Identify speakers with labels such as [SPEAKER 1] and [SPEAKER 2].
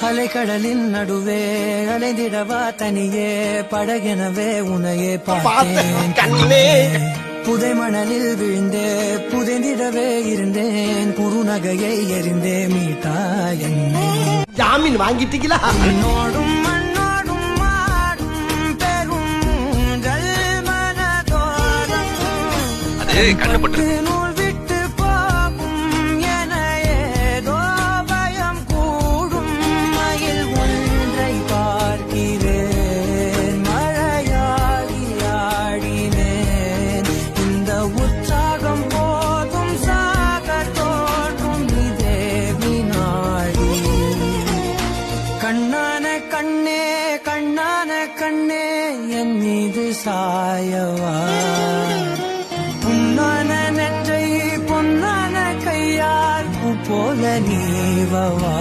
[SPEAKER 1] அலைக்கடலின் நடுவே அலைந்திடவா தனியே படகெனவே உனையே பார்த்தேன் கண்ணே. புதை மணலில் விழுந்தே புதைந்திடவே இருந்தேன் குறுநகையை எறிந்தே மீட்டா என்னை.
[SPEAKER 2] ஜாமீன் வாங்கிட்டீங்களா?
[SPEAKER 1] மண்ணோடும் மண்ணோடும் மாடும் பெரும் மனதோரம் நூல் விட்டு போகும் என ஏதோ பயம் கூடும். மயில் ஒன்றை பார்க்கிறேன் மழையாகி ஆடினேன். இந்த உற்சாகம் போதும் சாக தோன்றும் இதே வினாடி. கண்ணான கண்ணே கண்ணான கண்ணே என் மீது சாயவா. பொன்னான நெற்றை பொன்னான கையால் பூ போல நீவவா.